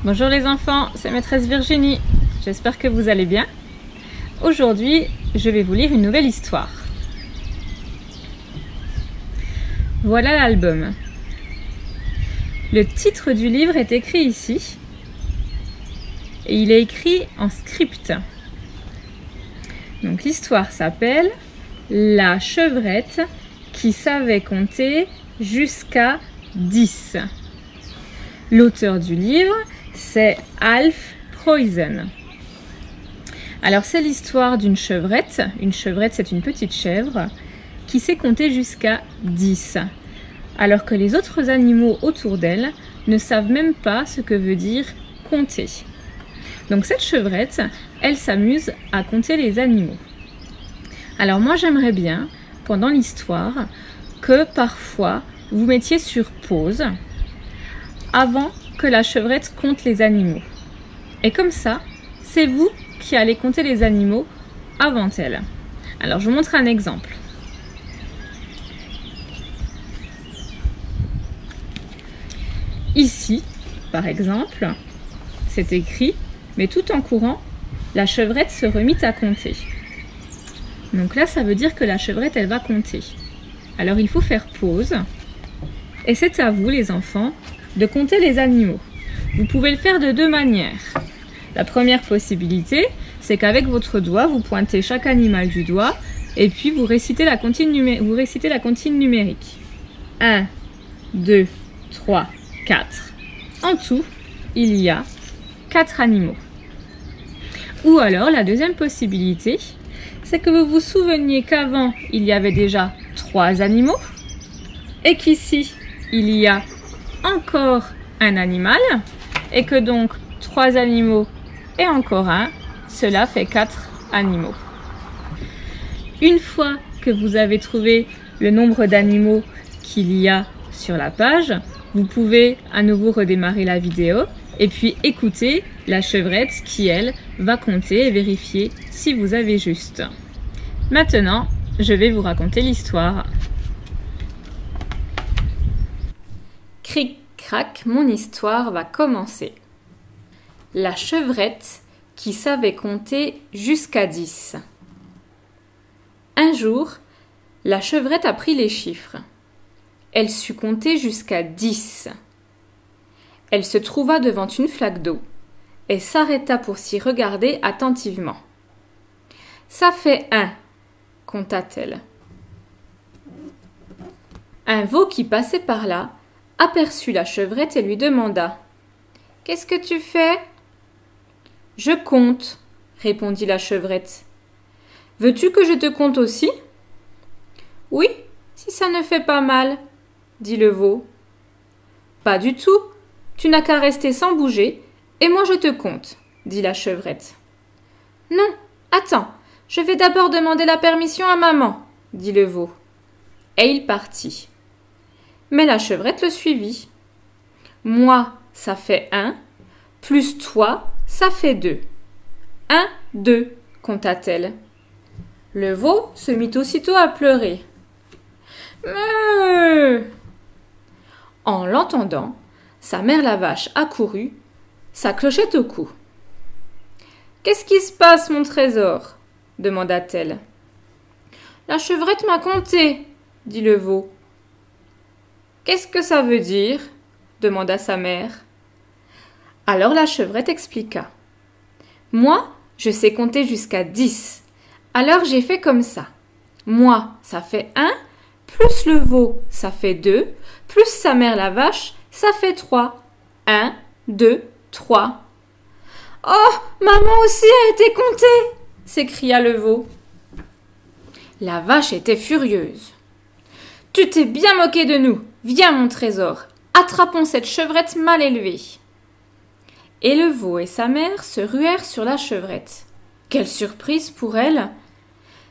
Bonjour les enfants, c'est maîtresse Virginie. J'espère que vous allez bien. Aujourd'hui, je vais vous lire une nouvelle histoire. Voilà l'album. Le titre du livre est écrit ici. Et il est écrit en script. Donc l'histoire s'appelle La chevrette qui savait compter jusqu'à 10. L'auteur du livre, c'est Alf Preussen. Alors c'est l'histoire d'une chevrette. Une chevrette, c'est une petite chèvre qui sait compter jusqu'à 10. Alors que les autres animaux autour d'elle ne savent même pas ce que veut dire compter. Donc cette chevrette, elle s'amuse à compter les animaux. Alors moi j'aimerais bien, pendant l'histoire, que parfois vous mettiez sur pause avant que la chevrette compte les animaux. Et comme ça, c'est vous qui allez compter les animaux avant elle. Alors je vous montre un exemple. Ici, par exemple, c'est écrit, mais tout en courant, la chevrette se remit à compter. Donc là, ça veut dire que la chevrette, elle va compter. Alors il faut faire pause. Et c'est à vous, les enfants, de compter les animaux. Vous pouvez le faire de deux manières. La première possibilité, c'est qu'avec votre doigt, vous pointez chaque animal du doigt et puis vous récitez la comptine numérique. 1, 2, 3, 4. En tout, il y a 4 animaux. Ou alors, la deuxième possibilité, c'est que vous vous souveniez qu'avant, il y avait déjà 3 animaux et qu'ici, il y a encore un animal et que donc 3 animaux et encore un, cela fait 4 animaux. Une fois que vous avez trouvé le nombre d'animaux qu'il y a sur la page, vous pouvez à nouveau redémarrer la vidéo et puis écouter la chevrette qui, elle, va compter et vérifier si vous avez juste. Maintenant, je vais vous raconter l'histoire. Cric-crac, mon histoire va commencer. La chevrette qui savait compter jusqu'à 10. Un jour, la chevrette apprit les chiffres. Elle sut compter jusqu'à 10. Elle se trouva devant une flaque d'eau et s'arrêta pour s'y regarder attentivement. « Ça fait 1, compta-t-elle. Un veau qui passait par là aperçut la chevrette et lui demanda « Qu'est-ce que tu fais ?»« Je compte, » répondit la chevrette. « Veux-tu que je te compte aussi ?»« Oui, si ça ne fait pas mal, » dit le veau. « Pas du tout, tu n'as qu'à rester sans bouger, et moi je te compte, » dit la chevrette. « Non, attends, je vais d'abord demander la permission à maman, » dit le veau. Et il partit. Mais la chevrette le suivit. « Moi, ça fait 1, plus toi, ça fait 2. 1, 2, compta-t-elle. Le veau se mit aussitôt à pleurer. Meuh ! En l'entendant, sa mère la vache accourut, sa clochette au cou. « Qu'est-ce qui se passe, mon trésor ?» demanda-t-elle. « La chevrette m'a compté, » dit le veau. « Qu'est-ce que ça veut dire ?» demanda sa mère. Alors la chevrette expliqua. « Moi, je sais compter jusqu'à 10. Alors j'ai fait comme ça. Moi, ça fait 1, plus le veau, ça fait 2, plus sa mère la vache, ça fait 3. 1, 2, 3. « Oh, maman aussi a été comptée !» s'écria le veau. La vache était furieuse. « Tu t'es bien moqué de nous. Viens, mon trésor, attrapons cette chevrette mal élevée. » Et le veau et sa mère se ruèrent sur la chevrette. Quelle surprise pour elle!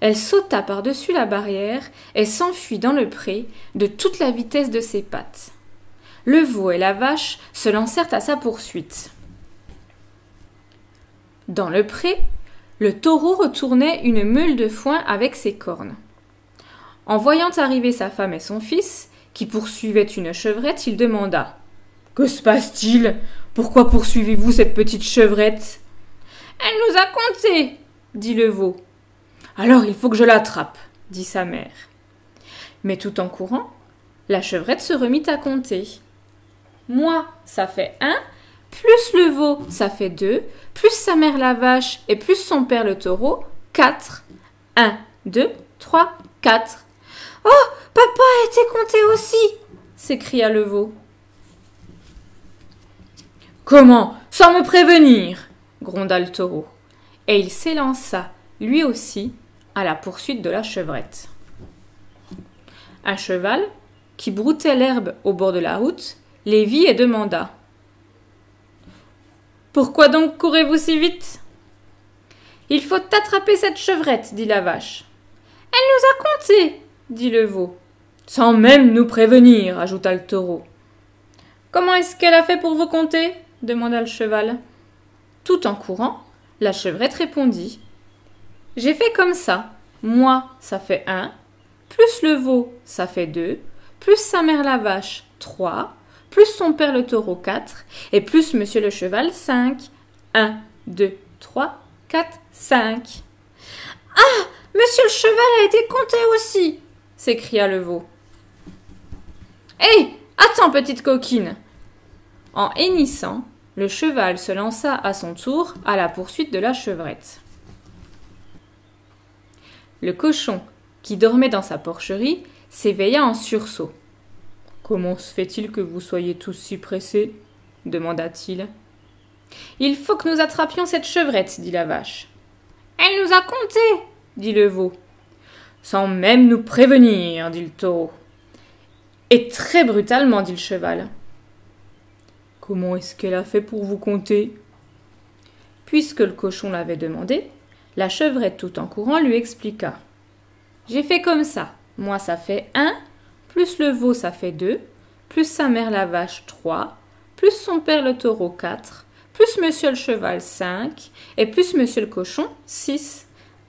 Elle sauta par-dessus la barrière et s'enfuit dans le pré de toute la vitesse de ses pattes. Le veau et la vache se lancèrent à sa poursuite. Dans le pré, le taureau retournait une meule de foin avec ses cornes. En voyant arriver sa femme et son fils, qui poursuivaient une chevrette, il demanda « Que se passe-t-il ? Pourquoi poursuivez-vous cette petite chevrette? Elle nous a compté, dit le veau. Alors il faut que je l'attrape, dit sa mère. Mais tout en courant, la chevrette se remit à compter. Moi, ça fait 1, plus le veau, ça fait 2, plus sa mère la vache et plus son père le taureau, 4. 1, 2, 3, 4. Oh, papa a été compté aussi, s'écria le veau. Comment? Sans me prévenir, gronda le taureau. Et il s'élança, lui aussi, à la poursuite de la chevrette. Un cheval, qui broutait l'herbe au bord de la route, les vit et demanda. Pourquoi donc courez-vous si vite? Il faut attraper cette chevrette, dit la vache. Elle nous a compté, dit le veau. Sans même nous prévenir, ajouta le taureau. Comment est-ce qu'elle a fait pour vous compter? Demanda le cheval. Tout en courant, la chevrette répondit. J'ai fait comme ça. Moi, ça fait 1, plus le veau, ça fait 2, plus sa mère la vache, 3, plus son père le taureau, 4, et plus monsieur le cheval, 5. 1, 2, 3, 4, 5. Ah, monsieur le cheval a été compté aussi, s'écria le veau. Hé, attends, petite coquine. En hennissant, le cheval se lança à son tour à la poursuite de la chevrette. Le cochon, qui dormait dans sa porcherie, s'éveilla en sursaut. « Comment se fait-il que vous soyez tous si pressés ?» demanda-t-il. « Il faut que nous attrapions cette chevrette, dit la vache. »« Elle nous a compté, dit le veau. »« Sans même nous prévenir, dit le taureau. »« Et très brutalement, dit le cheval. »« Comment est-ce qu'elle a fait pour vous compter ?» Puisque le cochon l'avait demandé, la chevrette tout en courant lui expliqua. « J'ai fait comme ça. Moi, ça fait 1, plus le veau, ça fait 2, plus sa mère la vache, 3, plus son père le taureau, 4, plus monsieur le cheval, 5, et plus monsieur le cochon, 6.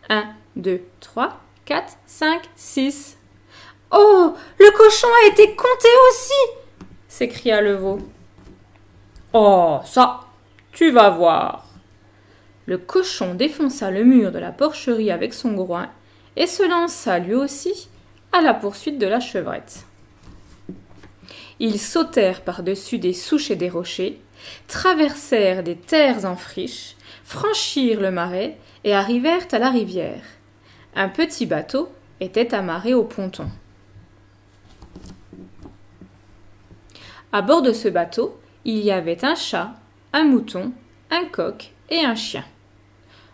1, 2, 3, 4, 5, 6. « Oh, le cochon a été compté aussi !» s'écria le veau. « Oh, ça, tu vas voir !» Le cochon défonça le mur de la porcherie avec son groin et se lança lui aussi à la poursuite de la chevrette. Ils sautèrent par-dessus des souches et des rochers, traversèrent des terres en friche, franchirent le marais et arrivèrent à la rivière. Un petit bateau était amarré au ponton. À bord de ce bateau, il y avait un chat, un mouton, un coq et un chien.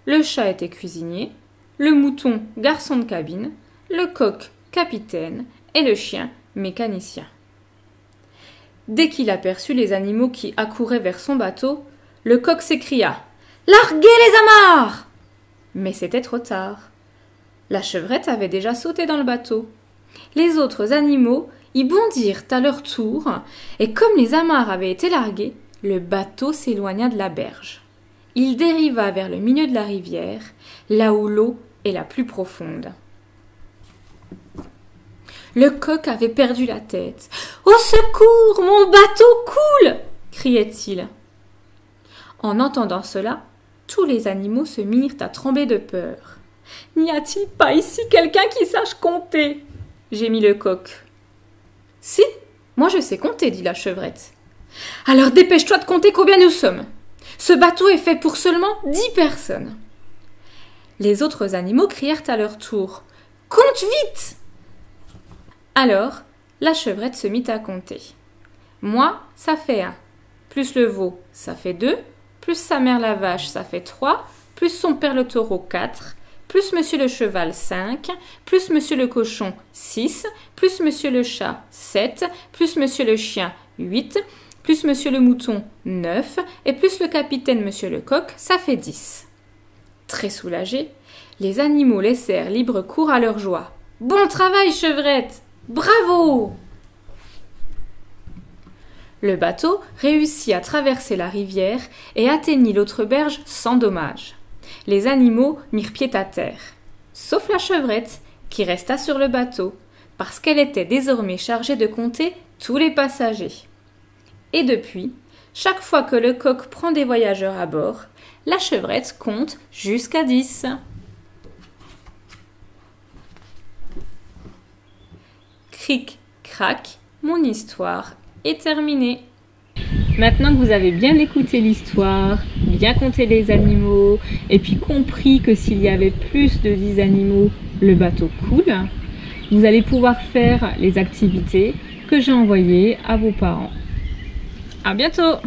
Le chat était cuisinier, le mouton garçon de cabine, le coq capitaine et le chien mécanicien. Dès qu'il aperçut les animaux qui accouraient vers son bateau, le coq s'écria « Larguez les amarres !» Mais c'était trop tard. La chevrette avait déjà sauté dans le bateau. Les autres animaux y bondirent à leur tour, et comme les amarres avaient été larguées, le bateau s'éloigna de la berge. Il dériva vers le milieu de la rivière, là où l'eau est la plus profonde. Le coq avait perdu la tête. « Au secours, mon bateau coule !» criait-il. En entendant cela, tous les animaux se mirent à trembler de peur. « N'y a-t-il pas ici quelqu'un qui sache compter ?» gémit le coq. « Si, moi je sais compter, dit la chevrette. « Alors dépêche-toi de compter combien nous sommes. Ce bateau est fait pour seulement 10 personnes. » Les autres animaux crièrent à leur tour « Compte vite !» Alors, la chevrette se mit à compter. Moi, ça fait 1. Plus le veau, ça fait 2. Plus sa mère la vache, ça fait 3. Plus son père le taureau, 4. Plus monsieur le cheval, 5. Plus monsieur le cochon, 6. Plus monsieur le chat, 7. Plus monsieur le chien, 8. Plus monsieur le mouton, 9. Et plus le capitaine monsieur le coq, ça fait 10. Très soulagés, les animaux laissèrent libre cours à leur joie. « Bon travail, chevrette ! Bravo !» Le bateau réussit à traverser la rivière et atteignit l'autre berge sans dommage. Les animaux mirent pied à terre, sauf la chevrette qui resta sur le bateau, parce qu'elle était désormais chargée de compter tous les passagers. Et depuis, Chaque fois que le coq prend des voyageurs à bord, la chevrette compte jusqu'à 10. Cric, crac, mon histoire est terminée. Maintenant que vous avez bien écouté l'histoire, bien compté les animaux, et puis compris que s'il y avait plus de 10 animaux, le bateau coule, vous allez pouvoir faire les activités que j'ai envoyées à vos parents. À bientôt!